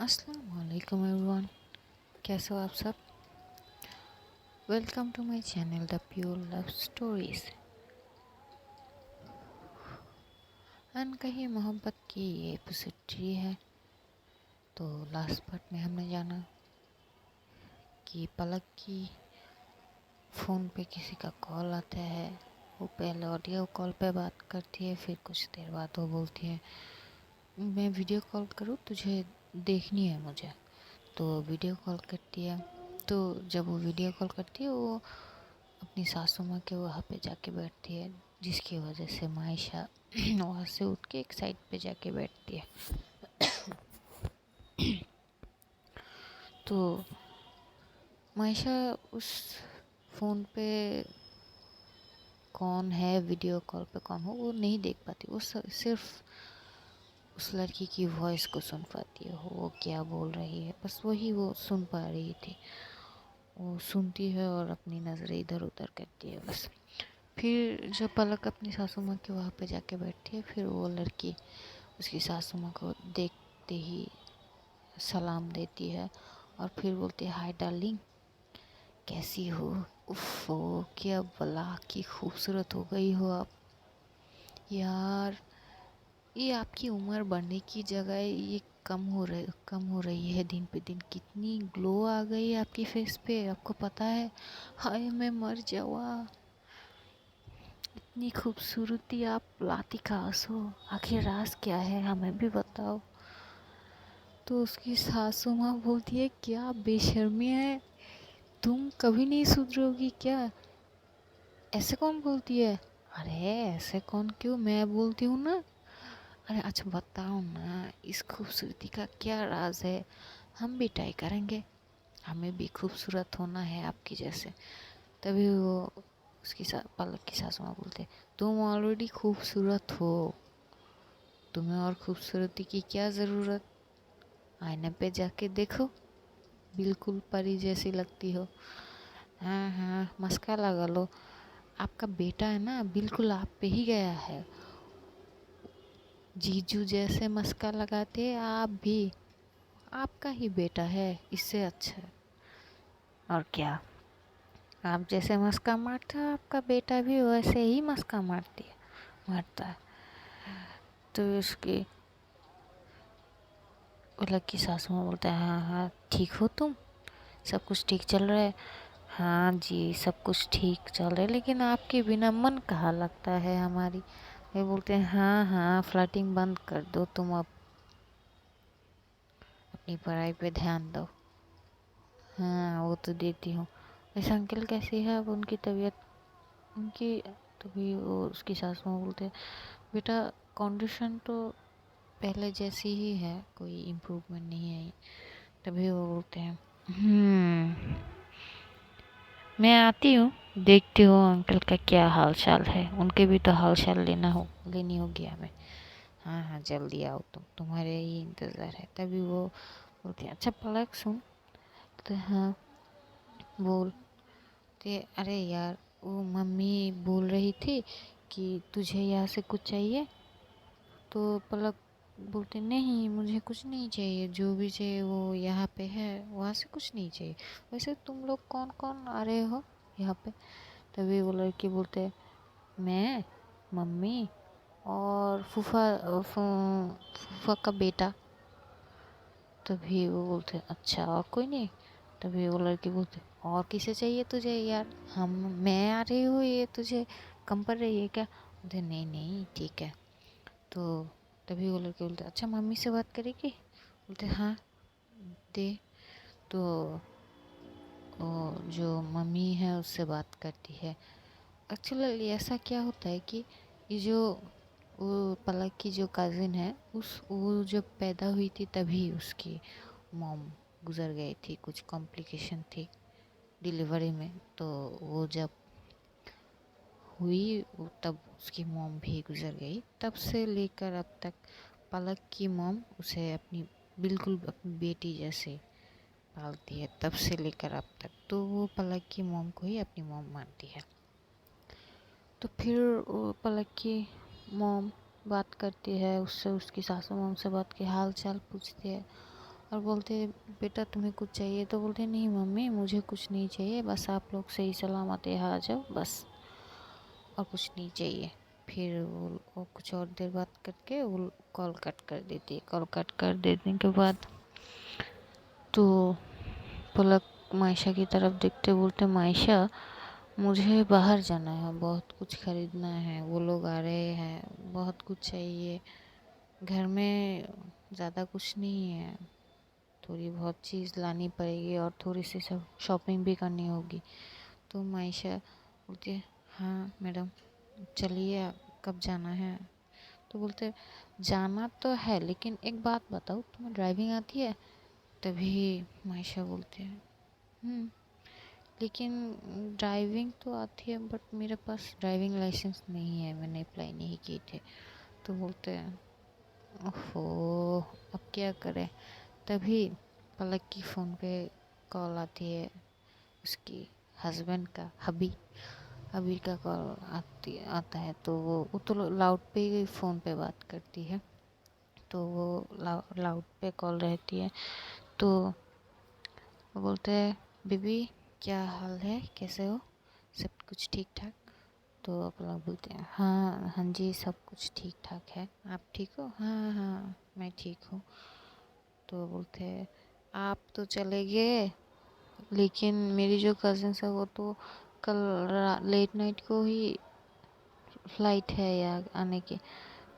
अस्सलाम वालेकुम एवरीवन। कैसे हो आप सब? Welcome to my channel the pure love stories. अनकही मोहब्बत की ये एपिसोड 3 है। तो लास्ट पार्ट में हमने जाना कि पलक की फ़ोन पे किसी का कॉल आता है। वो पहले ऑडियो कॉल पे बात करती है, फिर कुछ देर बाद वो बोलती है मैं वीडियो कॉल करूँ, तुझे देखनी है मुझे। तो वीडियो कॉल करती है। तो जब वो वीडियो कॉल करती है वो अपनी सासू माँ के वहाँ पे जाके बैठती है, जिसकी वजह से मायशा वहाँ से उठ के एक साइड पे जाके बैठती है। तो मायशा उस फ़ोन पे कौन है, वीडियो कॉल पे कौन हो, वो नहीं देख पाती। वो सिर्फ उस लड़की की वॉइस को सुन पाती है, वो क्या बोल रही है, बस वही वो सुन पा रही थी। वो सुनती है और अपनी नज़रें इधर उधर करती है बस। फिर जब पलक अपनी सासू माँ के वहाँ पे जाके बैठती है, फिर वो लड़की उसकी सासू माँ को देखते ही सलाम देती है और फिर बोलती है हाय डार्लिंग, कैसी हो। उफ, क्या बला की खूबसूरत हो गई हो आप। यार, ये आपकी उम्र बढ़ने की जगह ये कम हो रही है दिन पे दिन। कितनी ग्लो आ गई है आपकी फेस पे, आपको पता है? हाय मैं मर जावा, इतनी खूबसूरती आप लाती कहाँ से हो? आखिर राज क्या है, हमें भी बताओ। तो उसकी सासू माँ बोलती है क्या बेशर्मी है, तुम कभी नहीं सुधरोगी क्या? ऐसे कौन बोलती है? अरे ऐसे कौन, क्यों, मैं बोलती हूँ ना। अरे अच्छा बताओ ना, इस खूबसूरती का क्या राज है, हम भी ट्राई करेंगे, हमें भी खूबसूरत होना है आपकी जैसे। तभी वो उसकी पलक की सासू माँ बोलते तुम ऑलरेडी खूबसूरत हो, तुम्हें और खूबसूरती की क्या ज़रूरत। आईने पे जाके देखो, बिल्कुल परी जैसी लगती हो। हाँ हाँ, मस्का लगा लो, आपका बेटा है ना, बिल्कुल आप पे ही गया है। जीजू जैसे मस्का लगाते हैं आप भी, आपका ही बेटा है, इससे अच्छा है। और क्या, आप जैसे मस्का मारते हो आपका बेटा भी वैसे ही मस्का मारता है। तो उसकी लड़की सासू माँ बोलता है हाँ हाँ ठीक हो तुम, सब कुछ ठीक चल रहा है? हाँ जी सब कुछ ठीक चल रहा है, लेकिन आपके बिना मन कहाँ लगता है हमारी। वे बोलते हैं हाँ हाँ फ्लर्टिंग बंद कर दो तुम, अब अपनी पढ़ाई पे ध्यान दो। हाँ वो तो देती हूँ। वैसे अंकल कैसी है अब उनकी तबीयत? उनकी, तभी वो उसकी सास माँ बोलते हैं बेटा कंडीशन तो पहले जैसी ही है, कोई इम्प्रूवमेंट नहीं आई। तभी वो बोलते हैं मैं आती हूँ, देखती हूँ अंकल का क्या हाल चाल है, उनके भी तो हाल चाल लेनी होगी हमें। हाँ हाँ जल्दी आओ, तुम्हारे ही इंतज़ार है। तभी वो बोलती है अच्छा पलक सुन। तो हाँ बोल। तो अरे यार, वो मम्मी बोल रही थी कि तुझे यहाँ से कुछ चाहिए। तो पलक बोलते नहीं मुझे कुछ नहीं चाहिए, जो भी चाहिए वो यहाँ पे है, वहाँ से कुछ नहीं चाहिए। वैसे तुम लोग कौन कौन आ रहे हो यहाँ पे? तभी वो लड़की बोलते मैं, मम्मी और फूफा का बेटा। तभी वो बोलते अच्छा और कोई नहीं? तभी वो लड़की बोलते और किसे चाहिए तुझे यार, हम मैं आ रही हूँ, ये तुझे कम पड़ रही है क्या? बोलते नहीं नहीं ठीक है। तो तभी वो लड़के बोलते अच्छा मम्मी से बात करेगी? बोलते हाँ दे। तो वो जो मम्मी है उससे बात करती है। एक्चुअली ऐसा क्या होता है कि ये जो वो पलक की जो कज़िन है, वो जब पैदा हुई थी तभी उसकी मॉम गुज़र गई थी, कुछ कॉम्प्लिकेशन थी डिलीवरी में। तो वो जब हुई तब उसकी मॉम भी गुज़र गई। तब से लेकर अब तक पलक की मॉम उसे अपनी बिल्कुल अपनी बेटी जैसे पालती है, तब से लेकर अब तक। तो वो पलक की मॉम को ही अपनी मॉम मानती है। तो फिर वो पलक की मॉम बात करती है उससे, उसकी सासू मॉम से बात के हाल चाल पूछती है। और बोलते बेटा तुम्हें कुछ चाहिए, तो बोलते नहीं मम्मी मुझे कुछ नहीं चाहिए, बस आप लोग सही सलामत यहाँ आ जाओ बस, और कुछ नहीं चाहिए। फिर वो कुछ और देर बात करके वो कॉल कट कर देती है। कॉल कट कर देने के बाद तो पलक मायशा की तरफ देखते बोलते मायशा मुझे बाहर जाना है, बहुत कुछ खरीदना है, वो लोग आ रहे हैं, बहुत कुछ चाहिए, घर में ज़्यादा कुछ नहीं है, थोड़ी बहुत चीज़ लानी पड़ेगी और थोड़ी सी सब शॉपिंग भी करनी होगी। तो मायशा बोलती है हाँ मैडम चलिए, कब जाना है? तो बोलते जाना तो है, लेकिन एक बात बताओ तुम्हें ड्राइविंग आती है? तभी मायशा बोलती है लेकिन ड्राइविंग तो आती है बट मेरे पास ड्राइविंग लाइसेंस नहीं है, मैंने अप्लाई नहीं की थी। तो बोलते हैं ओहो अब क्या करें? तभी पलक की फ़ोन पे कॉल आती है, उसकी हस्बैंड का हबी का कॉल आता है। तो वो तो लाउड पे ही फ़ोन पे बात करती है, तो वो लाउड पे कॉल रहती है। तो वो बोलते हैं बीबी क्या हाल है, कैसे हो, सब कुछ ठीक ठाक? तो आप लोग बोलते हैं हाँ हाँ जी सब कुछ ठीक ठाक है, आप ठीक हो? हाँ हाँ मैं ठीक हूँ। तो बोलते हैं आप तो चले गए, लेकिन मेरी जो कज़न है वो तो कल लेट नाइट को ही फ्लाइट है या आने की।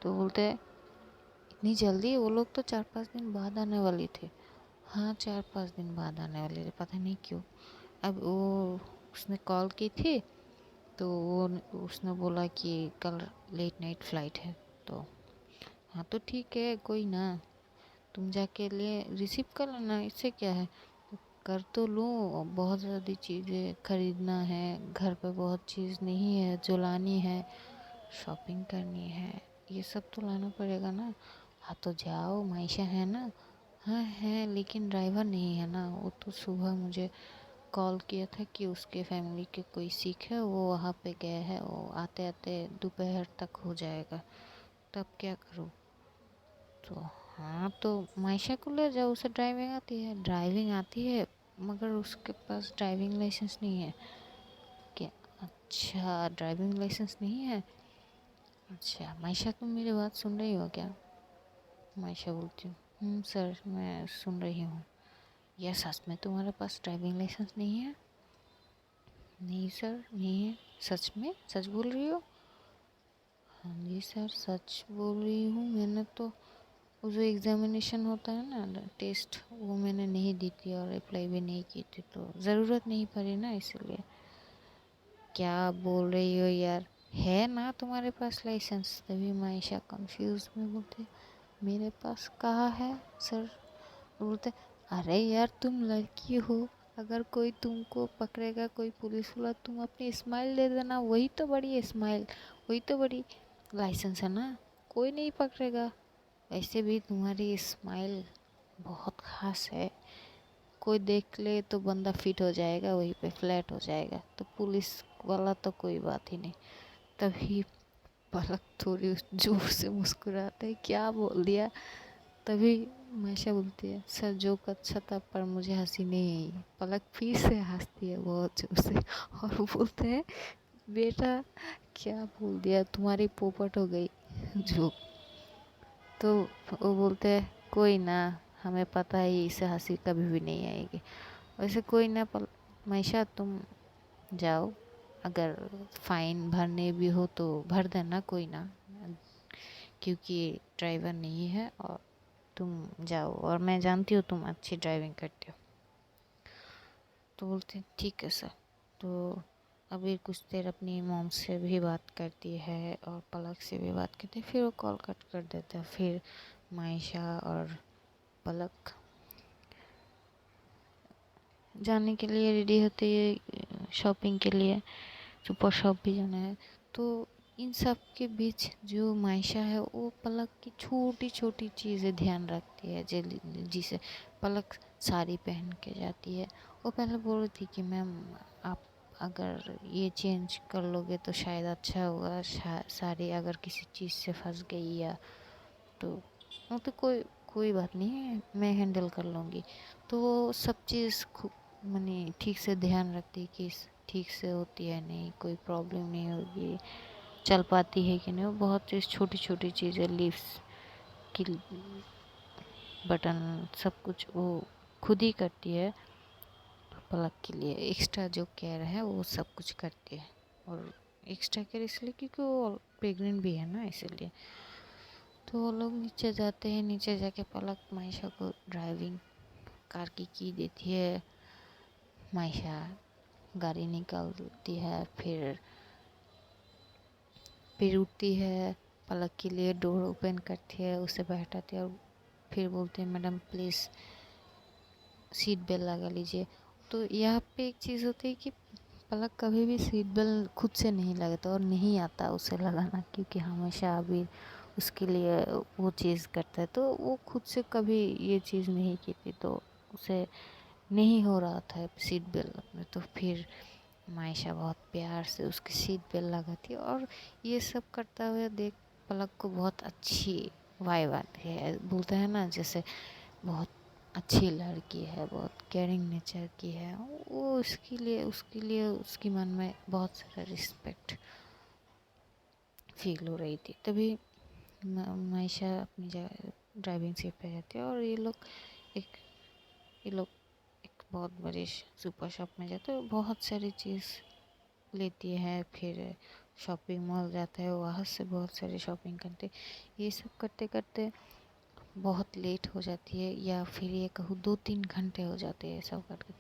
तो बोलते हैं इतनी जल्दी? वो लोग तो 4-5 दिन बाद आने वाली थे। हाँ 4-5 दिन बाद आने वाले थे, पता नहीं क्यों। अब वो उसने कॉल की थी तो वो उसने बोला कि कल लेट नाइट फ़्लाइट है। तो हाँ तो ठीक है कोई ना, तुम जाके लिए रिसीव कर लेना, इससे क्या है, कर तो लूँ, बहुत ज़्यादा चीज़ें खरीदना है, घर पे बहुत चीज़ नहीं है जो लानी है, शॉपिंग करनी है, ये सब तो लाना पड़ेगा ना। हाँ तो जाओ, मायशा है ना? हाँ है, लेकिन ड्राइवर नहीं है ना, वो तो सुबह मुझे कॉल किया था कि उसके फैमिली के कोई सिख है, वो वहाँ पे गए हैं, वो आते आते दोपहर तक हो जाएगा, तब क्या करूँ? तो हाँ तो मायशा को ले जाओ, उसे ड्राइविंग आती है, ड्राइविंग आती है मगर उसके पास ड्राइविंग लाइसेंस नहीं है। क्या? अच्छा ड्राइविंग लाइसेंस नहीं है, अच्छा मायशा तुम मेरी बात सुन रही हो क्या? मायशा बोलती हूँ सर मैं सुन रही हूँ। यह सच में तुम्हारे पास ड्राइविंग लाइसेंस नहीं है? नहीं सर नहीं है। सच में? सच बोल रही हो? हाँ जी सर सच बोल रही हूँ, मैंने तो वो जो एग्ज़ामिनेशन होता है ना टेस्ट, वो मैंने नहीं दी थी और अप्लाई भी नहीं की थी, तो ज़रूरत नहीं पड़ी ना इसलिए। क्या बोल रही हो यार, है ना तुम्हारे पास लाइसेंस? तभी मायशा कंफ्यूज में बोलते मेरे पास कहाँ है सर? बोलते अरे यार तुम लड़की हो, अगर कोई तुमको पकड़ेगा कोई पुलिस वाला, तुम अपनी स्माइल दे देना, वही तो बड़ी स्माइल, वही तो बड़ी लाइसेंस है ना, कोई नहीं पकड़ेगा। वैसे भी तुम्हारी स्माइल बहुत ख़ास है, कोई देख ले तो बंदा फिट हो जाएगा, वहीं पे फ्लैट हो जाएगा, तो पुलिस वाला तो कोई बात ही नहीं। तभी पलक थोड़ी जोर से मुस्कुराते है, क्या बोल दिया? तभी मायशा बोलती है सर जोक अच्छा था पर मुझे हंसी नहीं आई। पलक फिर से हंसती है बहुत जोर से और वो बोलते हैं बेटा क्या बोल दिया, तुम्हारी पोपट हो गई जोक। तो वो बोलते हैं कोई ना, हमें पता है इसे हंसी कभी भी नहीं आएगी। वैसे कोई ना मायशा तुम जाओ, अगर फाइन भरने भी हो तो भर देना, कोई ना, क्योंकि ड्राइवर नहीं है, और तुम जाओ, और मैं जानती हूँ तुम अच्छी ड्राइविंग करते हो। तो बोलते ठीक है सर। तो अभी कुछ देर अपनी मॉम से भी बात करती है और पलक से भी बात करती है, फिर वो कॉल कट कर देता है। फिर मायशा और पलक जाने के लिए रेडी होती है शॉपिंग के लिए, सुपर शॉप भी जाना है। तो इन सब के बीच जो मायशा है वो पलक की छोटी छोटी चीज़ें ध्यान रखती है, जिसे पलक साड़ी पहन के जाती है। वो पहले बोल रही थी कि मैम आप अगर ये चेंज कर लोगे तो शायद अच्छा होगा, साड़ी अगर किसी चीज़ से फंस गई या तो, वो तो कोई कोई बात नहीं है, मैं हैंडल कर लूँगी। तो वो सब चीज़ माने ठीक से ध्यान रखती है कि ठीक से होती है नहीं, कोई प्रॉब्लम नहीं होगी, चल पाती है कि नहीं। वो बहुत चीज़ छोटी छोटी चीज़ें, लिफ्ट की बटन, सब कुछ वो खुद ही करती है। पलक के लिए एक्स्ट्रा जो केयर है वो सब कुछ करती है। और एक्स्ट्रा केयर इसलिए क्योंकि वो प्रेग्नेंट भी है ना, इसीलिए। तो वो लोग नीचे जाते हैं, नीचे जाके पलक मायशा को ड्राइविंग कार की देती है। मायशा गाड़ी निकालती है, फिर उठती है, पलक के लिए डोर ओपन करती है, उसे बैठाती है और फिर बोलती है मैडम प्लीज़ सीट बेल्ट लगा लीजिए। तो यहाँ पे एक चीज़ होती है कि पलक कभी भी सीट बेल्ट खुद से नहीं लगाता और नहीं आता उसे लगाना, क्योंकि हमेशा अभी उसके लिए वो चीज़ करता है। तो वो खुद से कभी ये चीज़ नहीं की थी, तो उसे नहीं हो रहा था सीट बेल्ट में। तो फिर मायशा बहुत प्यार से उसकी सीट बेल्ट लगाती है और ये सब करता हुआ देख पलक को बहुत अच्छी वाइब आती है। बोलते हैं ना जैसे बहुत अच्छी लड़की है, बहुत केयरिंग नेचर की है वो। उसके लिए उसकी मन में बहुत सारा रिस्पेक्ट फील हो रही थी। तभी मायशा अपनी जगह ड्राइविंग सीट पे जाती है और एक ये लोग एक बहुत बड़ी सुपर शॉप में जाते हैं, बहुत सारी चीज़ लेती है। फिर शॉपिंग मॉल जाता है, वहाँ से बहुत सारी शॉपिंग करते। ये सब करते करते बहुत लेट हो जाती है, या फिर ये कहूँ 2-3 घंटे हो जाते हैं सब करके।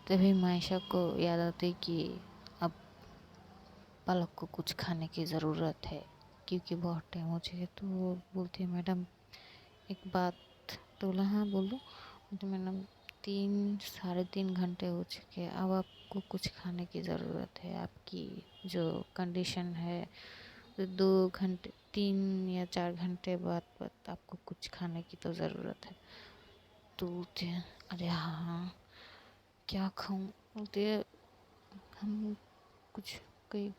तभी मायशा को याद आती कि अब पलक को कुछ खाने की ज़रूरत है, क्योंकि बहुत टाइम हो चुका है। तो वो बोलती है मैडम एक बात। तो बोला हाँ बोलो। तो मैडम 3-3.5 घंटे हो चुके हैं, अब आपको कुछ खाने की ज़रूरत है। आपकी जो कंडीशन है, 2 घंटे 3 या 4 घंटे बाद आपको कुछ खाने की तो ज़रूरत है। तो बोलते हैं अरे हाँ क्या खाऊं। बोलते हैं हम कुछ कोई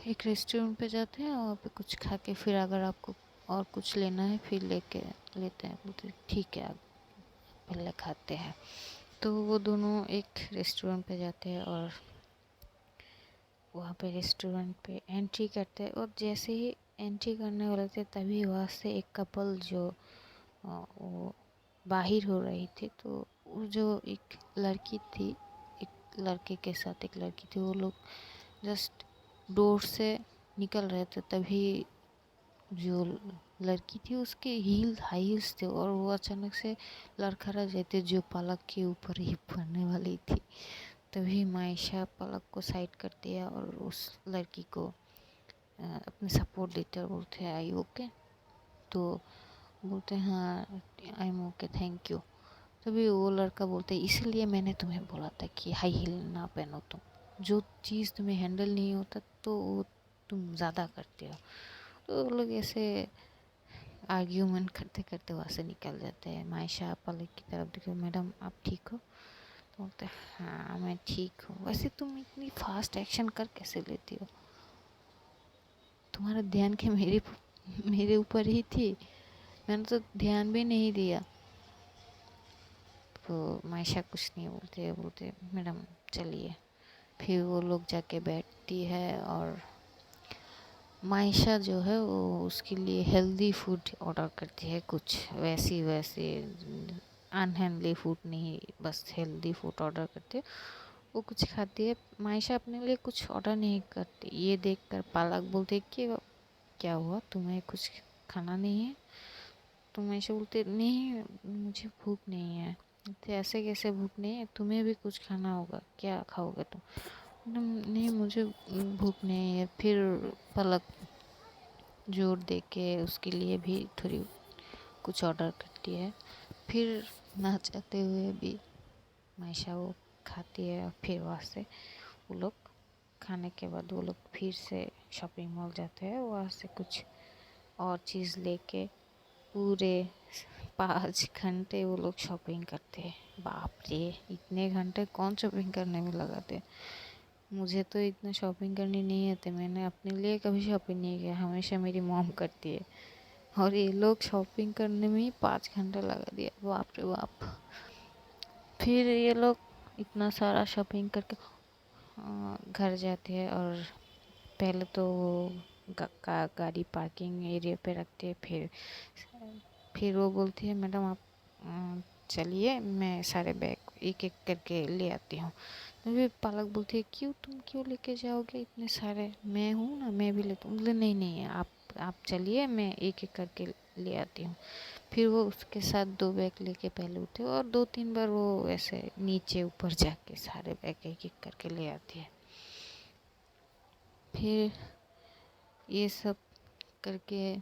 एक रेस्टोरेंट पे जाते हैं, वहाँ पे कुछ खा के फिर अगर आपको और कुछ लेना है फिर लेते हैं। बोलते ठीक है आप पहले खाते हैं। तो वो दोनों एक रेस्टोरेंट पे जाते हैं और वहाँ पे रेस्टोरेंट पे एंट्री करते हैं। और जैसे ही एंट्री करने वाले थे तभी वहाँ से एक कपल जो वो बाहर हो रही थी, तो वो जो एक लड़की थी, एक लड़के के साथ एक लड़की थी, वो लोग जस्ट डोर से निकल रहे थे। तभी जो लड़की थी उसके हाई हील्स थे और वो अचानक से लड़खड़ा जाते जो पलक के ऊपर ही पड़ने वाली थी। तभी मायशा पलक को साइड करती है और उस लड़की को अपने सपोर्ट देते और बोलते हैं आई ओके। तो बोलते हैं हाँ I am okay thank you. तभी वो लड़का बोलते है इसलिए मैंने तुम्हें बोला था कि हाई हील ना पहनो। तुम जो चीज़ तुम्हें हैंडल नहीं होता तो वो तुम ज़्यादा करते हो। तो वो लोग ऐसे आर्ग्यूमेंट करते करते वहाँ से निकल जाते हैं। मायशा पलक की तरफ देखो मैडम आप ठीक हो। तो बोलते हाँ मैं ठीक हूँ। वैसे तुम इतनी फास्ट एक्शन कर कैसे लेती हो, तुम्हारा ध्यान के मेरे ऊपर ही थी, मैंने तो ध्यान भी नहीं दिया। तो मायशा कुछ नहीं बोलते मैडम चलिए। फिर वो लोग जाके बैठती है और मायशा जो है वो उसके लिए हेल्दी फूड ऑर्डर करती है। कुछ वैसे अनहेल्दी फूड नहीं, बस हेल्दी फूड ऑर्डर करती है। वो कुछ खाती है। मायशा अपने लिए कुछ ऑर्डर नहीं करती। ये देखकर पालक बोलते कि क्या हुआ तुम्हें कुछ खाना नहीं है। तो मायशा बोलते नहीं मुझे भूख नहीं है। तो ऐसे कैसे भूख नहीं है, तुम्हें भी कुछ खाना होगा, क्या खाओगे तुम। नहीं मुझे भूख नहीं है। फिर पलक जोर दे के उसके लिए भी थोड़ी कुछ ऑर्डर करती है। फिर ना चाहते हुए भी मायशा वो खाती है। और फिर वहाँ से वो लोग खाने के बाद वो लोग फिर से शॉपिंग मॉल जाते हैं। वहाँ से कुछ और चीज़ लेके पूरे 5 घंटे वो लोग शॉपिंग करते हैं। बाप रे इतने घंटे कौन शॉपिंग करने में लगाते। मुझे तो इतना शॉपिंग करनी नहीं आती, मैंने अपने लिए कभी शॉपिंग नहीं किया, हमेशा मेरी मॉम करती है। और ये लोग शॉपिंग करने में ही 5 घंटा लगा दिया, बाप रे बाप। फिर ये लोग इतना सारा शॉपिंग करके घर जाते हैं, और पहले तो वो गाड़ी पार्किंग एरिया पे रखते हैं। फिर वो बोलती है, मैडम आप चलिए, मैं सारे बैग एक एक करके ले आती हूँ। तो फिर पलक बोलती है, क्यों, तुम क्यों लेके जाओगे इतने सारे, मैं हूँ ना, मैं भी लेता हूँ। बोले नहीं नहीं, आप चलिए, मैं एक एक करके ले आती हूँ। फिर वो उसके साथ 2 बैग लेके पहले उठे, और 2-3 बार वो ऐसे नीचे ऊपर जाके सारे बैग एक एक करके ले आती है। फिर ये सब करके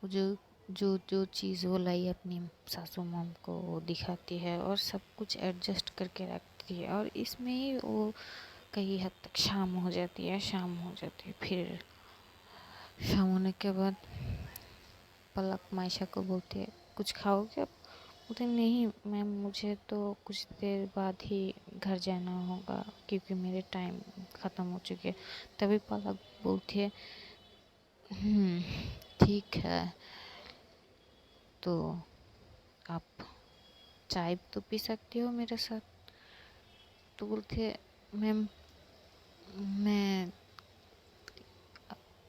जो जो जो चीज़ वो लाई अपनी सासू मॉम को वो दिखाती है, और सब कुछ एडजस्ट करके रखती है। और इसमें ही वो कई हद तक शाम हो जाती है, फिर शाम होने के बाद पलक मायशा को बोलती है, कुछ खाओगे आप? बोलते नहीं मैम, मुझे तो कुछ देर बाद ही घर जाना होगा, क्योंकि मेरे टाइम ख़त्म हो चुके। तभी पलक बोलती है, ठीक है, तो आप चाय तो पी सकती हो मेरे साथ। तो बोलती है, मैम मैं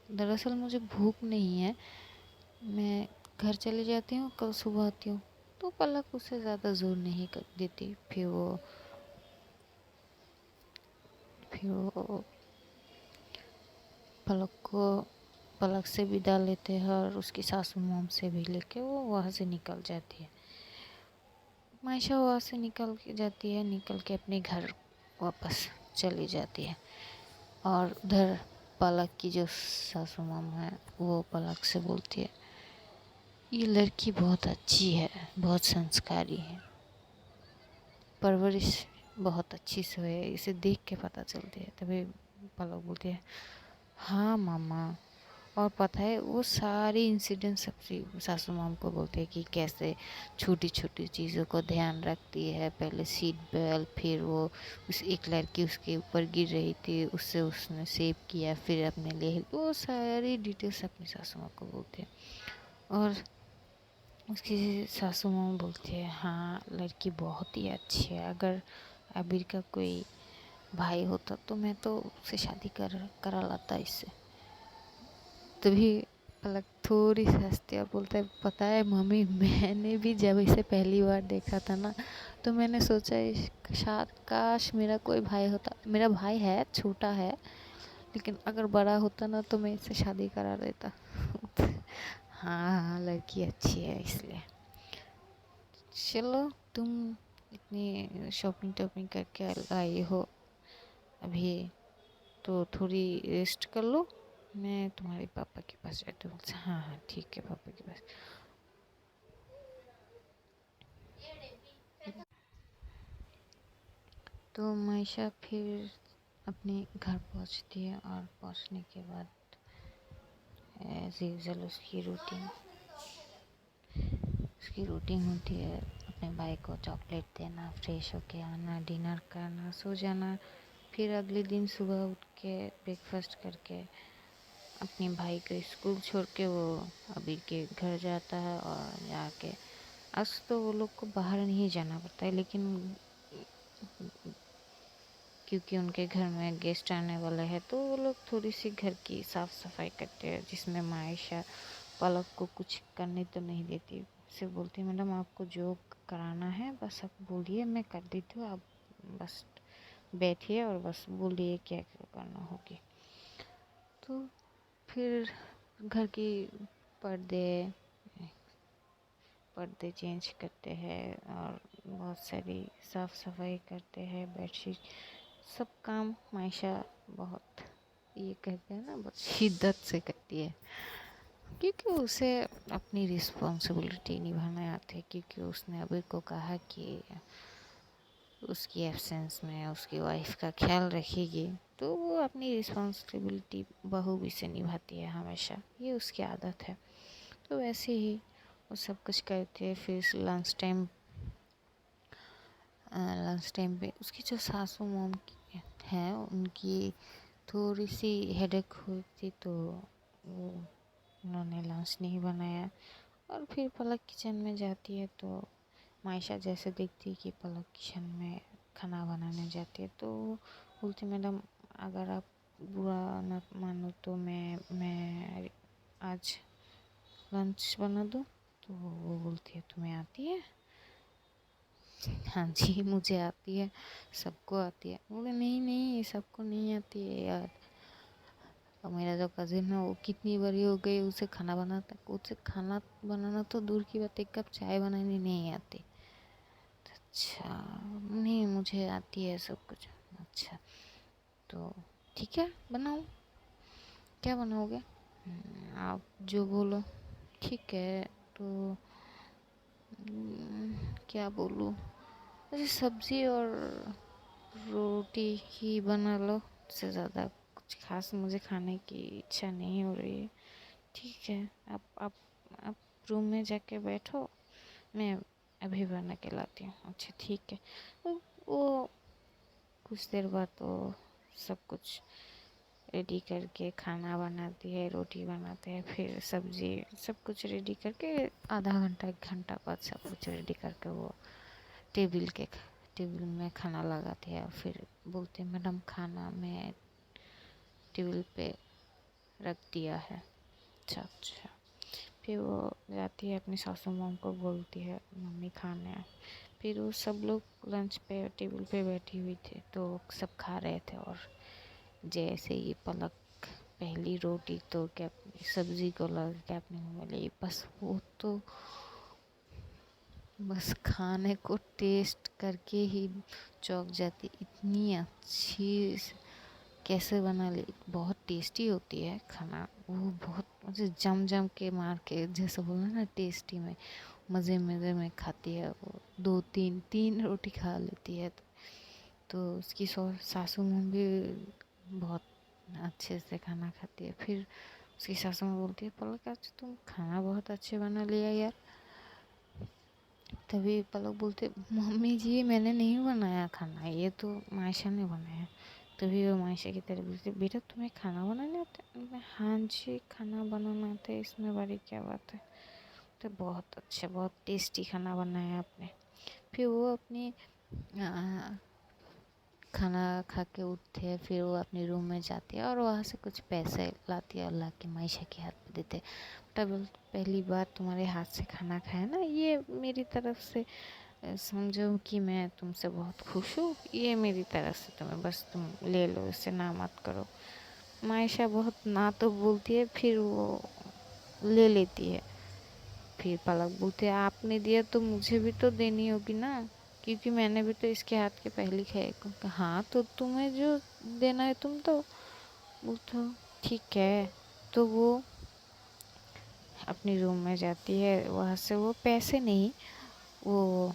दरअसल मुझे भूख नहीं है, मैं घर चली जाती हूँ, कल सुबह आती हूँ। तो पलक उससे ज़्यादा जोर नहीं कर देती। फिर वो पलक को पलक से विदा लेते हैं, और उसकी सासू मॉम से भी लेके वो वहाँ से निकल जाती है। मायशा वहाँ से निकल के जाती है, निकल के अपने घर वापस चली जाती है। और उधर पलक की जो सासू मॉम है, वो पलक से बोलती है, ये लड़की बहुत अच्छी है, बहुत संस्कारी है, परवरिश बहुत अच्छी से है, इसे देख के पता चलती है। तभी पलक बोलती है, हाँ मामा। और पता है वो सारी इंसिडेंट सबसे सासू माम को बोलते हैं कि कैसे छोटी छोटी चीज़ों को ध्यान रखती है। पहले सीट बेल्ट, फिर वो उस एक लड़की उसके ऊपर गिर रही थी, उससे उसने सेव किया, फिर अपने लिए वो सारी डिटेल्स अपनी सासू माँ को बोलते हैं। और उसकी सासू माँ बोलती है, हाँ लड़की बहुत ही अच्छी है, अगर अबीर का कोई भाई होता तो मैं तो उससे शादी करा लाता इससे। तभी पलक थोड़ी सी हंसती है और बोलता है, पता है मम्मी, मैंने भी जब इसे पहली बार देखा था ना, तो मैंने सोचा शायद काश मेरा कोई भाई होता। मेरा भाई है, छोटा है, लेकिन अगर बड़ा होता ना तो मैं इससे शादी करा देता। हाँ हाँ, लड़की अच्छी है इसलिए। चलो, तुम इतनी शॉपिंग टॉपिंग करके आई हो अभी, तो थोड़ी रेस्ट कर लो, मैं तुम्हारे पापा के पास जाती हूँ। हाँ हाँ ठीक है, पापा के पास। तो मायशा फिर अपने घर पहुँचती है, और पहुँचने के बाद एज यूजल उसकी रूटीन होती है, अपने भाई को चॉकलेट देना, फ्रेश होके आना, डिनर करना, सो जाना। फिर अगले दिन सुबह उठ के ब्रेकफास्ट करके अपने भाई को स्कूल छोड़ के वो अबीर के घर जाता है। और जाके आज तो वो लोग को बाहर नहीं जाना पड़ता है, लेकिन क्योंकि उनके घर में गेस्ट आने वाले हैं, तो वो लोग थोड़ी सी घर की साफ़ सफाई करते हैं, जिसमें मायशा पलक को कुछ करने तो नहीं देती। सिर्फ बोलती, मैडम आपको जो कराना है बस आप बोलिए, मैं कर देती हूँ, आप बस बैठिए और बस बोलिए क्या क्या करना होगी। तो फिर घर की पर्दे पर्दे चेंज करते हैं, और बहुत सारी साफ़ सफाई करते हैं, बेडशीट, सब काम मायशा बहुत, ये कहते हैं ना, बहुत शिद्दत से करती है, क्योंकि उसे अपनी रिस्पॉन्सिबिलिटी निभाना आती है। क्योंकि उसने अबीर को कहा कि उसकी एब्सेंस में उसकी वाइफ का ख्याल रखेगी, तो वो अपनी रिस्पॉन्सिबिलिटी बहू से निभाती है हमेशा, ये उसकी आदत है। तो वैसे ही वो सब कुछ करते हैं। फिर लंच टाइम पे उसकी जो सासू मॉम है, उनकी थोड़ी सी हेडेक हुई थी, तो वो उन्होंने लंच नहीं बनाया। और फिर पलक किचन में जाती है तो मायशा जैसे देखती है कि पलक किचन में खाना बनाने जाती है तो बोलती, मैडम अगर आप बुरा न मानो तो मैं आज लंच बना दूँ। तो वो बोलती है, तुम्हें आती है? हाँ जी, मुझे आती है, सबको आती है। बोले, नहीं नहीं, सबको नहीं आती है यार। और मेरा जो कज़िन है वो कितनी बड़ी हो गई, उसे खाना बनाना तो दूर की बात, एक कप चाय बनानी नहीं आती। अच्छा, नहीं मुझे आती है सब कुछ। अच्छा, तो ठीक है, बनाओ, क्या बनाओगे? आप जो बोलो। ठीक है, तो क्या बोलूँ? वैसे सब्ज़ी और रोटी ही बना लो, उससे ज़्यादा कुछ खास मुझे खाने की इच्छा नहीं हो रही है। ठीक है, आप रूम में जाके बैठो, मैं अभी बना के लाती हूँ। अच्छा ठीक है। वो कुछ देर बाद तो सब कुछ रेडी करके खाना बनाती है, रोटी बनाते हैं, फिर सब्ज़ी, सब कुछ रेडी करके आधा घंटा 1 घंटा बाद सब कुछ रेडी करके वो टेबल में खाना लगाती है। फिर बोलते हैं, मैडम खाना मैं टेबल पे रख दिया है। अच्छा अच्छा। फिर वो जाती है अपनी सासू माँ को बोलती है, मम्मी खाना है। फिर वो सब लोग लंच पे टेबल पे बैठी हुई थी तो सब खा रहे थे। और जैसे ही पलक पहली रोटी तोड़ के अपनी सब्जी को लगा के अपने मुँह में ली, बस खाने को टेस्ट करके ही चौंक जाती, इतनी अच्छी कैसे बना ली। बहुत टेस्टी होती है खाना वो, बहुत मुझे जम जम के मार के, जैसे बोला ना टेस्टी में, मज़े मज़े में खाती है वो। 2 3 रोटी खा लेती है। तो उसकी सासू माँ भी बहुत अच्छे से खाना खाती है। फिर उसकी सासू माँ बोलती है, पलक आज तुम खाना बहुत अच्छे बना लिया यार। तभी पलक बोलते, मम्मी जी मैंने नहीं बनाया खाना, ये तो मायशा ने बनाया। तभी वो मायशा की तरफ बोलती, बेटा तुम्हें खाना बनाने आता है? मैं, हाँ जी खाना बनाना आता है, इसमें बड़ी क्या बात है। तो बहुत अच्छा, बहुत टेस्टी खाना बनाया आपने। फिर वो अपनी खाना खा के उठते हैं, फिर वो अपने रूम में जाती है और वहाँ से कुछ पैसे लाती है और ला के मायशा के हाथ में देते। तब पहली बार तुम्हारे हाथ से खाना खाया ना, ये मेरी तरफ से समझो कि मैं तुमसे बहुत खुश हूँ, ये मेरी तरफ से तुम्हें, बस तुम ले लो, इससे ना मत करो। मायशा बहुत ना तो बोलती है, फिर वो ले लेती है। फिर पलक बोलती है, आपने दिया तो मुझे भी तो देनी होगी ना, क्योंकि मैंने भी तो इसके हाथ के पहली खाए। हाँ तो तुम्हें जो देना है तुम तो बोलते, ठीक है। तो वो अपनी रूम में जाती है, वहाँ से वो पैसे नहीं, वो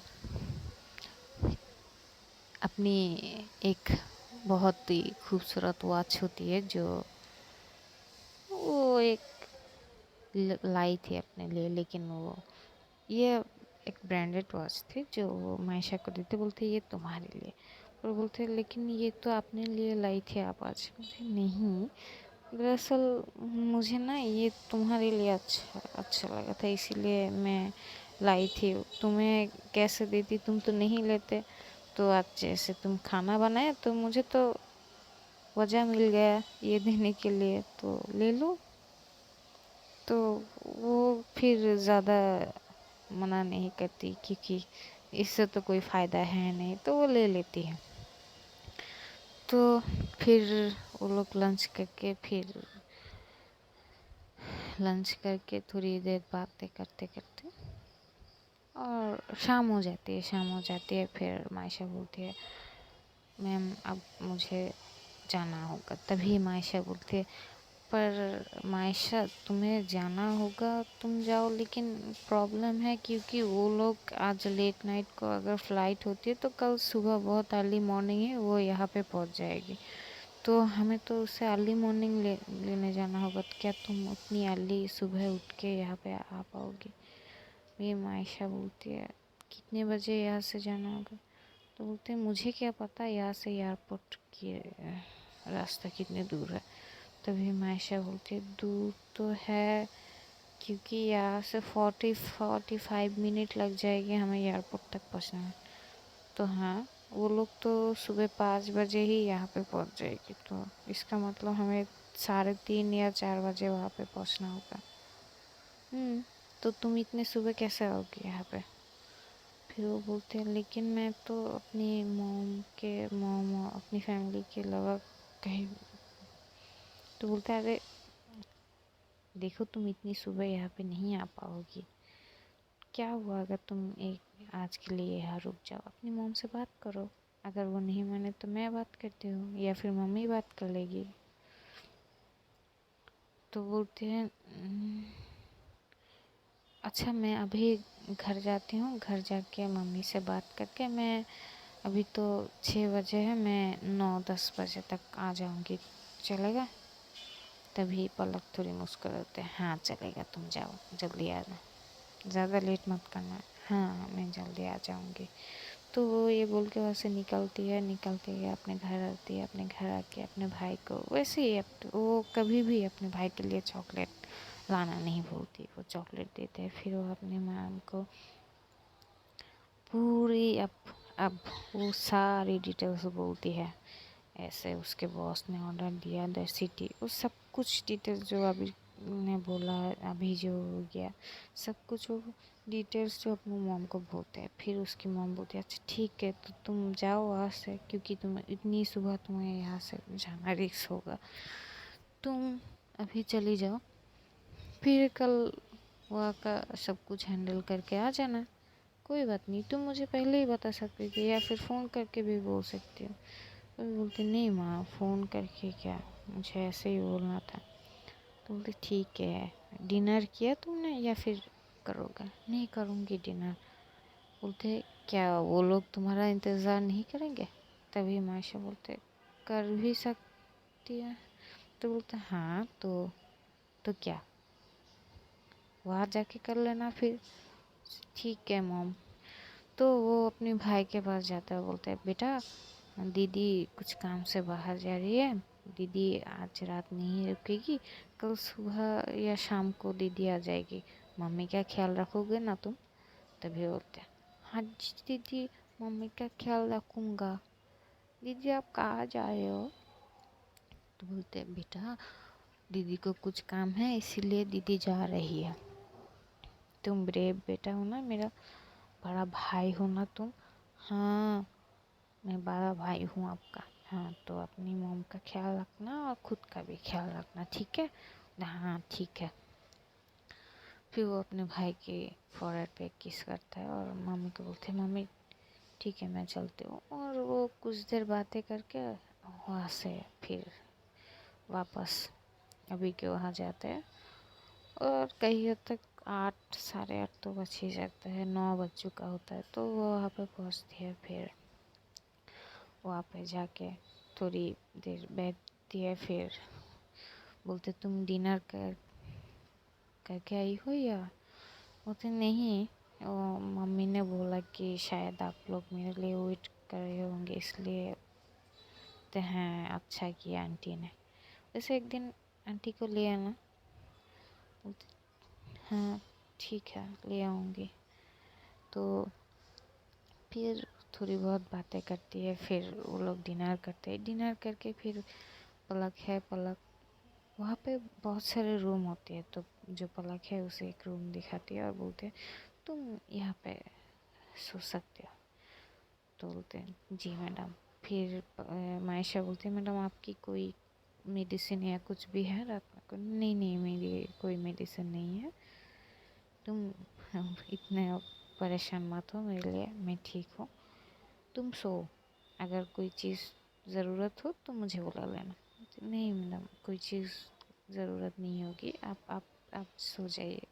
अपनी एक बहुत ही खूबसूरत वॉच होती है जो वो एक लाई थी अपने लिए, लेकिन वो ये एक ब्रांडेड वॉच थी जो वो मायशा को देते, बोलते ये तुम्हारे लिए। और बोलते लेकिन ये तो अपने लिए लाई थी आप आज। बोलते नहीं, दरअसल मुझे ना ये तुम्हारे लिए अच्छा लगा था, इसीलिए मैं लाई थी। तुम्हें कैसे देती, तुम तो नहीं लेते। तो आज जैसे तुम खाना बनाए तो मुझे तो वजह मिल गया ये देने के लिए, तो ले लो। तो वो फिर ज़्यादा मना नहीं करती, क्योंकि इससे तो कोई फ़ायदा है नहीं, तो वो ले लेती है। तो फिर वो लोग लंच करके थोड़ी देर बातें करते करते और शाम हो जाती है। फिर मायशा बोलती है, मैम अब मुझे जाना होगा। तभी मायशा बोलती है, पर मायशा तुम्हें जाना होगा, तुम जाओ, लेकिन प्रॉब्लम है क्योंकि वो लोग आज लेट नाइट को अगर फ़्लाइट होती है तो कल सुबह बहुत अर्ली मॉर्निंग है वो यहाँ पे पहुँच जाएगी, तो हमें तो उससे अर्ली मॉर्निंग लेने जाना होगा। तो क्या तुम उतनी अर्ली सुबह उठ के यहाँ पे आ पाओगी? ये मायशा बोलती है, कितने बजे यहाँ से जाना होगा? तो बोलते हैं, मुझे क्या पता यहाँ से एयरपोर्ट की रास्ता कितने दूर है। तभी मायशा बोलती है, दूर तो है क्योंकि यहाँ से 45 मिनट लग जाएगी हमें एयरपोर्ट तक पहुँचने में। तो हाँ, वो लोग तो सुबह 5 बजे ही यहाँ पे पहुँच जाएगी, तो इसका मतलब हमें 3:30 या 4 बजे वहाँ पे पहुँचना होगा। तो तुम इतने सुबह कैसे आओगी यहाँ पे? फिर वो बोलते हैं लेकिन मैं तो अपनी मॉम अपनी फैमिली के अलावा कहीं। तो बोलता है अरे देखो, तुम इतनी सुबह यहाँ पे नहीं आ पाओगी। क्या हुआ अगर तुम एक आज के लिए यहाँ रुक जाओ, अपनी मॉम से बात करो। अगर वो नहीं माने तो मैं बात करती हूँ या फिर मम्मी बात कर लेगी। तो बोलते हैं अच्छा मैं अभी घर जाती हूँ, घर जाके मम्मी से बात करके मैं अभी तो 6 बजे है, मैं 9-10 बजे तक आ जाऊँगी, चलेगा? तभी पलक थोड़ी मुस्कुराते हैं, हाँ चलेगा, तुम जाओ, जल्दी आ जाओ, ज़्यादा लेट मत करना। हाँ मैं जल्दी आ जाऊँगी। तो वो ये बोल के वहाँ से निकलती है अपने घर आती है, अपने घर आके अपने भाई को वैसे ही वो कभी भी अपने भाई के लिए चॉकलेट लाना नहीं भूलती, वो चॉकलेट देते हैं। फिर वो अपने मैम को पूरी अब वो सारी डिटेल्स बोलती है, ऐसे उसके बॉस ने ऑर्डर दिया द सिटी, वो सब कुछ डिटेल्स जो अभी ने बोला, अभी जो हो गया सब कुछ वो डिटेल्स जो अपनी मॉम को बोलते हैं। फिर उसकी मॉम बोलती है अच्छा ठीक है, तो तुम जाओ वहाँ से, क्योंकि तुम इतनी सुबह तुम्हें यहाँ से जाना रिस्क होगा, तुम अभी चली जाओ, फिर कल वहाँ का सब कुछ हैंडल करके आ जाना। कोई बात नहीं, तुम मुझे पहले ही बता सकती थी या फिर फ़ोन करके भी बोल सकती हो। तो बोलते नहीं माँ, फ़ोन करके क्या, मुझे ऐसे ही बोलना था। तो बोलते ठीक है, डिनर किया तुमने या फिर करोगे? नहीं करूँगी डिनर। बोलते क्या वो लोग तुम्हारा इंतज़ार नहीं करेंगे? तभी मायशा बोलते कर भी सकती है। तो बोलते हाँ तो क्या, वहाँ जाके कर लेना फिर। ठीक है मॉम। तो वो अपने भाई के पास जाता है, बोलता है बेटा दीदी कुछ काम से बाहर जा रही है, दीदी आज रात नहीं रुकेगी, कल सुबह या शाम को दीदी आ जाएगी, मम्मी का ख्याल रखोगे ना तुम? तभी बोलते हैं हाँ जी दीदी, मम्मी का ख्याल रखूँगा। दीदी आप कहाँ जा रहे हो? तो बोलते हैं बेटा दीदी को कुछ काम है इसीलिए दीदी जा रही है, तुम ब्रेव बेटा हो ना, मेरा बड़ा भाई हो ना तुम। हाँ मैं बड़ा भाई हूँ आपका। हाँ तो अपनी मॉम का ख्याल रखना और ख़ुद का भी ख्याल रखना, ठीक है? हाँ ठीक है। फिर वो अपने भाई के फोrehead पे किस करता है और मम्मी को बोलते हैं मम्मी ठीक है मैं चलती हूँ। और वो कुछ देर बातें करके वहाँ से फिर वापस अभी के वहाँ जाते हैं और कई हद तक 8 साढ़े 8 तो बज ही जाता है, 9 बज चुका होता है। तो वो वहाँ पे पहुँचती है, फिर वहाँ पे जाके थोड़ी देर बैठती है, फिर बोलते तुम डिनर करके आई हो या? बोलते नहीं, वो मम्मी ने बोला कि शायद आप लोग मेरे लिए वेट कर रहे होंगे इसलिए। तो हाँ अच्छा किया आंटी ने, वैसे एक दिन आंटी को ले आना। बोलते हाँ ठीक है ले आऊँगी। तो फिर थोड़ी बहुत बातें करती है, फिर वो लोग डिनर करते हैं, डिनर करके फिर पलक वहाँ पे बहुत सारे रूम होते हैं, तो जो पलक है उसे एक रूम दिखाती है और बोलते हैं तुम यहाँ पे सो सकते हो। तो बोलते हैं जी मैडम। फिर मायशा बोलती है मैडम आपकी कोई मेडिसिन या कुछ भी है रात में को? नहीं मेरी कोई मेडिसिन नहीं है, तुम इतने परेशान मत हो मेरे लिए, मैं ठीक हूँ, तुम सो, अगर कोई चीज़ ज़रूरत हो तो मुझे बुला लेना। नहीं मैडम कोई चीज़ ज़रूरत नहीं होगी, आप सो जाइए।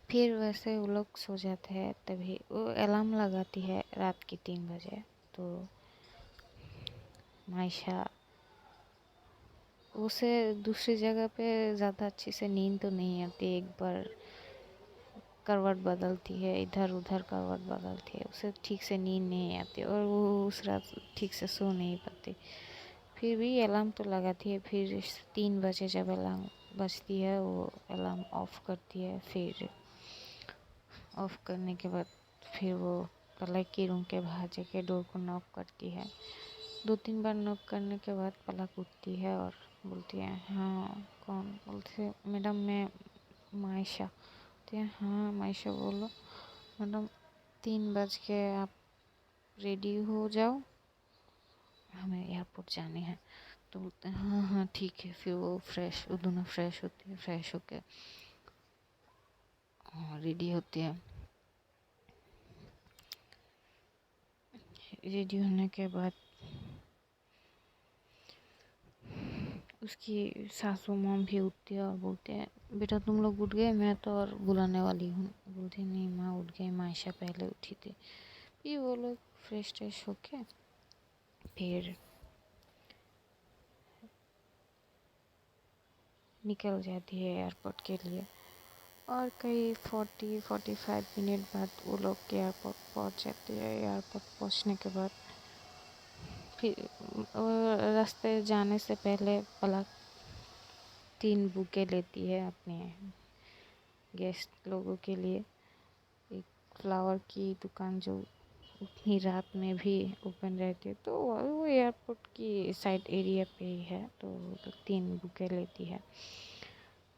फिर वैसे वो लोग सो जाते हैं, तभी वो अलार्म लगाती है रात की 3 बजे। तो मायशा उसे दूसरी जगह पे ज़्यादा अच्छी से नींद तो नहीं आती, एक बार करवट बदलती है, इधर उधर करवट बदलती है, उसे ठीक से नींद नहीं आती और वो उस रात ठीक से सो नहीं पाती। फिर भी अलार्म तो लगाती है, फिर 3 बजे जब अलार्म बजती है वो अलार्म ऑफ करती है। फिर ऑफ करने के बाद फिर वो पलक की रूम के बाहर जाके डोर को नॉक करती है। 2-3 बार नॉक करने के बाद पलक उठती है और बोलती है हाँ कौन। बोलते हैं मैडम मैं मायशा। बोलती है हाँ मायशा बोलो। मैडम 3 बज के आप रेडी हो जाओ, हमें एयरपोर्ट जाने हैं। तो बोलते हैं हाँ हाँ ठीक है। फिर वो दोनों फ्रेश होती है, फ्रेश होके रेडी होती है। रेडी होने के बाद उसकी सासू माँ भी उठती है और बोलते हैं बेटा तुम लोग उठ गए, मैं तो और बुलाने वाली हूँ। बोलती नहीं माँ उठ गई, मायशा पहले उठी थी। फिर वो लोग फ्रेश होके फिर निकल जाती है एयरपोर्ट के लिए। और कई 40-45 मिनट बाद वो लोग एयरपोर्ट पहुँच जाते हैं। एयरपोर्ट पहुँचने के बाद फिर रास्ते जाने से पहले पलक 3 बुके लेती है अपने गेस्ट लोगों के लिए। एक फ्लावर की दुकान जो उतनी रात में भी ओपन रहती है, तो वो एयरपोर्ट की साइड एरिया पे ही है, तो 3 बुके लेती है।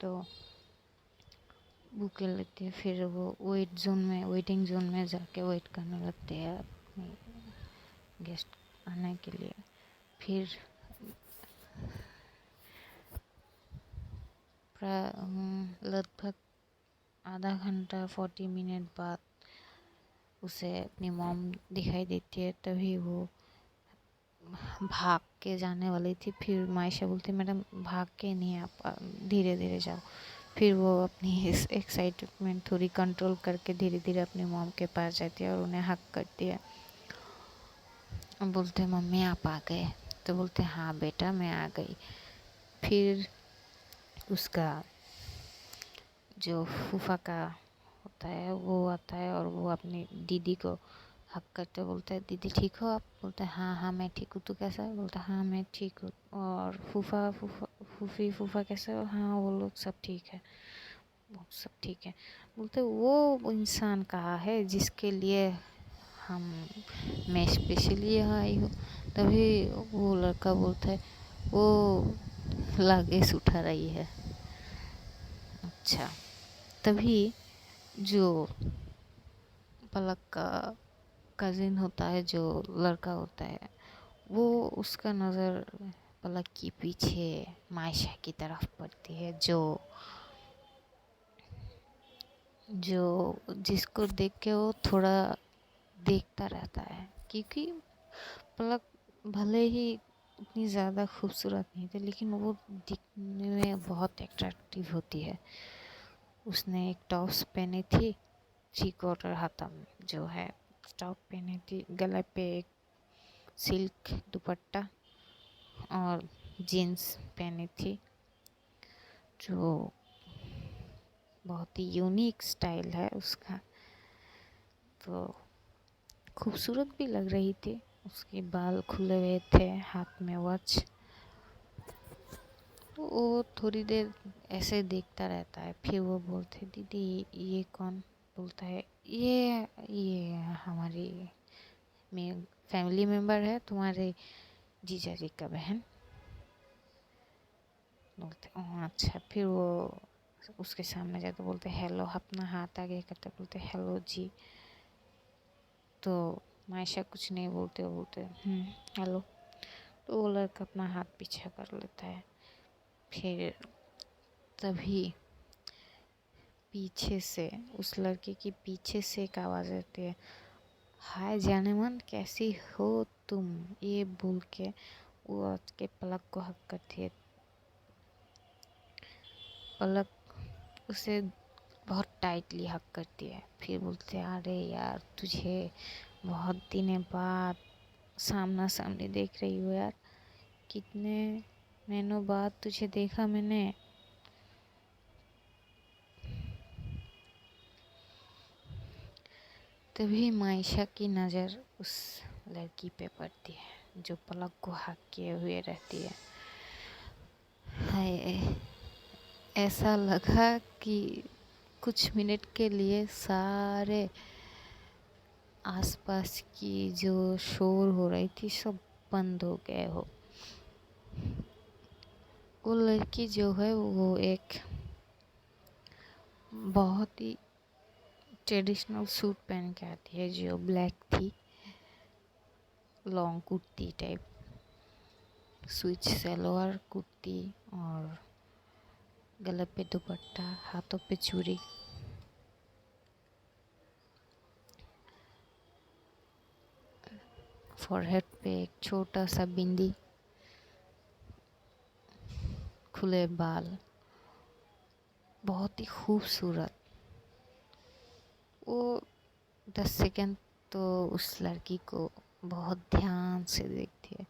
तो बुके लेती है फिर वो वेटिंग जोन में जाके वेट करने लगते हैं अपने गेस्ट आने के लिए। फिर लगभग आधा घंटा 40 मिनट बाद उसे अपनी मॉम दिखाई देती है। तभी वो भाग के जाने वाली थी। फिर मायशा बोलती मैडम भाग के नहीं, आप धीरे धीरे जाओ। फिर वो अपनी इस एक्साइटमेंट थोड़ी कंट्रोल करके धीरे धीरे अपनी मॉम के पास जाती है और उन्हें हक करती है। बोलते मम्मी आप आ गए। तो बोलते हाँ बेटा मैं आ गई। फिर उसका जो फूफा का होता है वो आता है और वो अपनी दीदी को हक करते बोलता है दीदी ठीक हो आप। बोलता है हाँ हाँ मैं ठीक हूँ, तू कैसा है। बोलता है हाँ मैं ठीक हूँ। और फूफा कैसे हो। हाँ वो लोग सब ठीक है, वो सब ठीक है। बोलते वो इंसान कहाँ है जिसके लिए मैं स्पेशली यहाँ आई हूँ। तभी वो लड़का बोलता है वो लागेज उठा रही है। अच्छा, तभी जो पलक का कज़िन होता है, जो लड़का होता है, वो उसका नज़र पलक के पीछे मायशा की तरफ पड़ती है, जो जिसको देख के वो थोड़ा देखता रहता है। क्योंकि पलक भले ही उतनी ज़्यादा खूबसूरत नहीं थी, लेकिन वो दिखने में बहुत अट्रैक्टिव होती है। उसने एक टॉप्स पहनी थी, 3/4 हाथा जो है टॉप पहनी थी, गले पे एक सिल्क दुपट्टा और जीन्स पहनी थी, जो बहुत ही यूनिक स्टाइल है उसका। तो खूबसूरत भी लग रही थी। उसके बाल खुले हुए थे, हाथ में वॉच। तो वो थोड़ी देर ऐसे देखता रहता है। फिर वो बोलते दीदी ये कौन। बोलता है ये हमारी फैमिली मेम्बर है, तुम्हारे जीजा जी का बहन। बोलते अच्छा। फिर वो उसके सामने जाते बोलते हेलो, अपना हाथ आगे करते बोलते हेलो जी। तो मायशा कुछ नहीं बोलते हेलो। तो वो लड़का अपना हाथ पीछे कर लेता है। फिर तभी पीछे से उस लड़के की पीछे से एक आवाज़ आती है, हाय जाने मन कैसी हो तुम। ये बोल के वो आज के पलक को हक करती है। पलक उसे बहुत टाइटली हक करती है। फिर बोलते हैं अरे यार तुझे बहुत दिनों बाद सामना सामने देख रही हो यार, कितने महीनों बाद तुझे देखा मैंने। तभी मायशा की नज़र उस लड़की पे पड़ती है जो पलक को हक किए हुए रहती है। हाय ऐसा लगा कि कुछ मिनट के लिए सारे आसपास की जो शोर हो रही थी सब बंद हो गए हो। वो लड़की जो है वो एक बहुत ही ट्रेडिशनल सूट पहन के आती है जो ब्लैक थी, long kurti type, switch salwar kurti और गले पे दुपट्टा, हाथों पे चूड़ी, फोरहेड पे एक छोटा सा बिंदी, खुले बाल, बहुत ही खूबसूरत। वो 10 सेकंड तो उस लड़की को बहुत ध्यान से देखती है,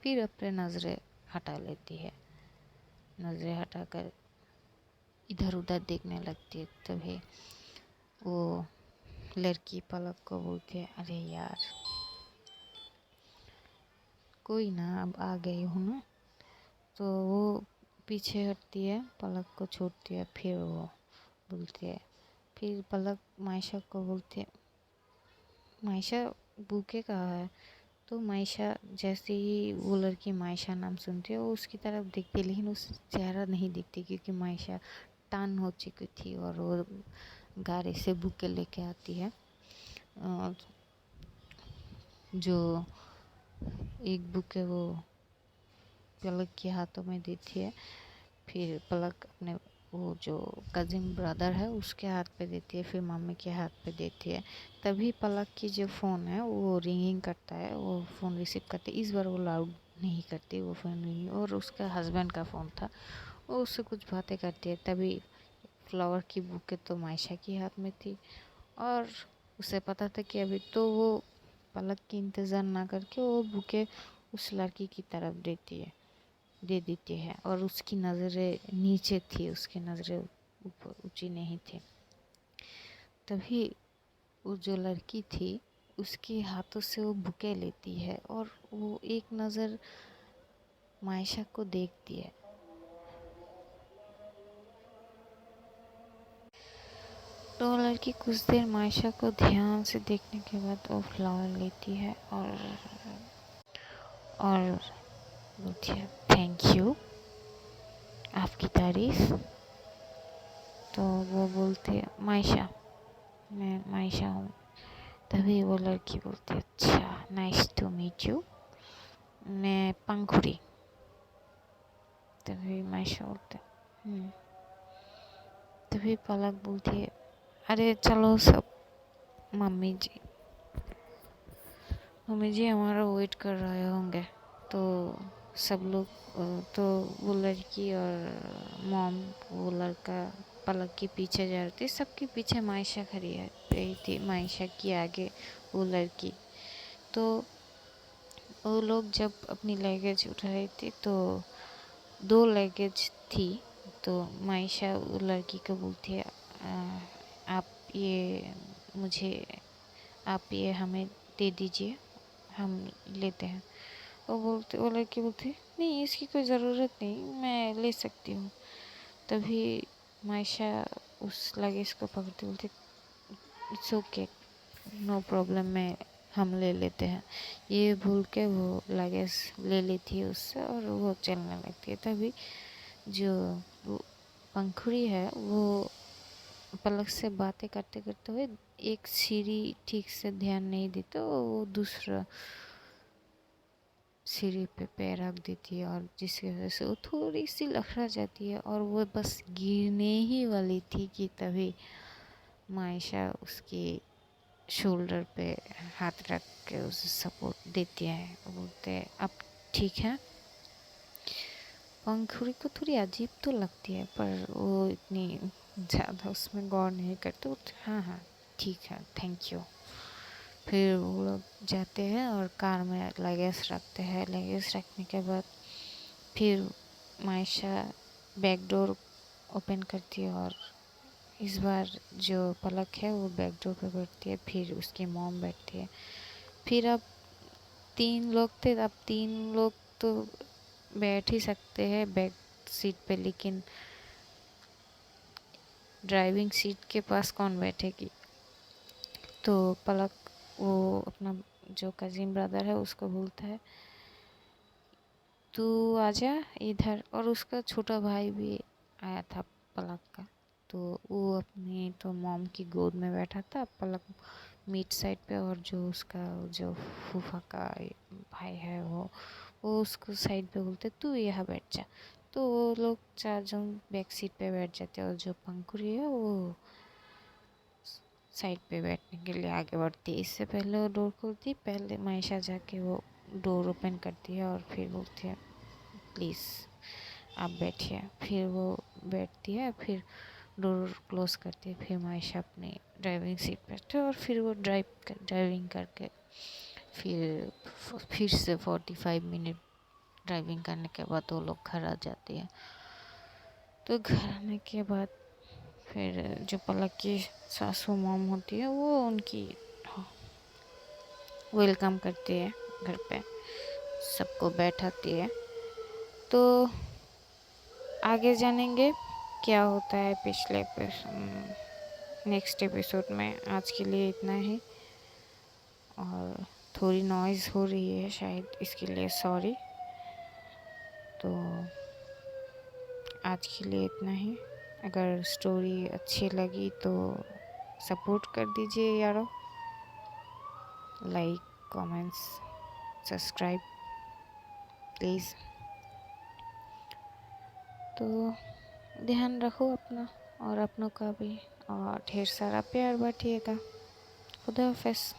फिर अपने नज़रें हटा लेती है। नज़रें हटाकर इधर उधर देखने लगती है। तभी वो लड़की पलक को बोलती है, अरे यार कोई ना, अब आ गई हूँ ना। तो वो पीछे हटती है, पलक को छोड़ती है। फिर वो बोलती है, फिर पलक मायशा को बोलती है, मायशा बुके कहाँ है। तो मायशा जैसे ही वो लड़की मायशा नाम सुनती है वो उसकी तरफ देखती है, लेकिन उस चेहरा नहीं दिखती क्योंकि मायशा टर्न हो चुकी थी और वो गाड़ी से बुके लेके आती है। और जो एक बुके वो पलक के हाथों में देती है, फिर पलक अपने वो जो कजिन ब्रदर है उसके हाथ पे देती है, फिर मम्मी के हाथ पे देती है। तभी पलक की जो फ़ोन है वो रिंगिंग करता है, वो फ़ोन रिसीव करती है। इस बार वो लाउड नहीं करती वो फ़ोन रिंगिंग, और उसका हस्बैंड का फ़ोन था। वो उससे कुछ बातें करती है। तभी फ्लावर की बुके तो मायशा के हाथ में थी और उसे पता था कि अभी तो वो पलक की इंतज़ार ना करके वो बुके उस लड़की की तरफ दे देती है। और उसकी नज़रें नीचे थी, उसकी नज़रें ऊपर ऊंची नहीं थी। तभी वो जो लड़की थी उसके हाथों से वो बुके लेती है और वो एक नज़र मायशा को देखती है। तो वो लड़की कुछ देर मायशा को ध्यान से देखने के बाद वो फ्लावर लेती है और बोलती है, थैंक यू, आपकी तारीफ। तो वो बोलती है, मायशा, मैं मायशा हूँ। तभी वो लड़की बोलती है, अच्छा, नाइस टू मीट यू, मैं पंखुड़ी। तभी मायशा बोलते, तभी पलक बोलती है, अरे चलो सब, मम्मी जी हमारा वेट कर रहे होंगे। तो सब लोग तो वो लड़की और मॉम, वो लड़का पलक के पीछे जा रहे थे। सबके पीछे मायशा खड़ी है रही थी, मायशा की आगे वो लड़की। तो वो लोग जब अपनी लगेज उठा रही थी तो 2 लगेज थी। तो मायशा वो लड़की को बोलती है, आप ये मुझे आप ये हमें दे दीजिए, हम लेते हैं। वो लड़की बोलती, नहीं इसकी कोई ज़रूरत नहीं, मैं ले सकती हूँ। तभी मायशा उस लगेज को पकड़ती बोलती, इट्स ओके, नो प्रॉब्लम, में हम ले लेते हैं। ये भूल के वो लगेज ले लेती है उससे और वो चलने लगती है। तभी जो वो पंखुड़ी है वो पलक से बातें करते करते हुए एक सीढ़ी ठीक से ध्यान नहीं देते, वो दूसरा सीढ़ी पे पैर रख देती है और जिसकी वजह से वो थोड़ी सी लखड़ा जाती है और वो बस गिरने ही वाली थी कि तभी मायशा उसके शोल्डर पे हाथ रख के उसे सपोर्ट देती है। वो बोलते हैं, अब ठीक है। पंखुड़ी को थोड़ी अजीब तो लगती है पर वो इतनी ज़्यादा उसमें गौर नहीं करते। हाँ हाँ ठीक है, थैंक यू। फिर वो लोग जाते हैं और कार में लगेज रखते हैं। लगेज रखने के बाद फिर मायशा बैक डोर ओपन करती है और इस बार जो पलक है वो बैक डोर पे बैठती है, फिर उसकी मॉम बैठती है। फिर अब 3 लोग थे, अब 3 लोग तो बैठ ही सकते हैं बैक सीट पे, लेकिन ड्राइविंग सीट के पास कौन बैठेगी। तो पलक वो अपना जो कजिन ब्रदर है उसको बोलता है तू आजा इधर, और उसका छोटा भाई भी आया था पलक का। तो वो अपनी तो मॉम की गोद में बैठा था, पलक मीट साइड पे, और जो उसका जो फूफा का भाई है वो उसको साइड पे बोलते तू यहाँ बैठ जा। तो वो लोग चार जन बैक सीट पे बैठ जाते, और जो पंखुड़ी है वो साइड पे बैठने के लिए आगे बढ़ती है। इससे पहले वो डोर खोलती, पहले मायशा जाके वो डोर ओपन करती है और फिर बोलती है प्लीज़ आप बैठिए। फिर वो बैठती है, फिर डोर क्लोज करती है, फिर मायशा अपनी ड्राइविंग सीट पे बैठती है, और फिर वो ड्राइविंग करके फिर से 45 मिनट ड्राइविंग करने के बाद वो लोग घर आ जाते हैं। तो घर आने के बाद फिर जो पलक की सासू मॉम होती है वो उनकी वेलकम करती है, घर पे सबको बैठाती है। तो आगे जानेंगे क्या होता है पिछले नेक्स्ट एपिसोड में। आज के लिए इतना ही, और थोड़ी नॉइज़ हो रही है शायद, इसके लिए सॉरी। तो आज के लिए इतना ही। अगर स्टोरी अच्छी लगी तो सपोर्ट कर दीजिए यारो, लाइक कमेंट्स सब्सक्राइब प्लीज़। तो ध्यान रखो अपना और अपनों का भी, और ढेर सारा प्यार बांटिएगा। खुदा हाफिज़।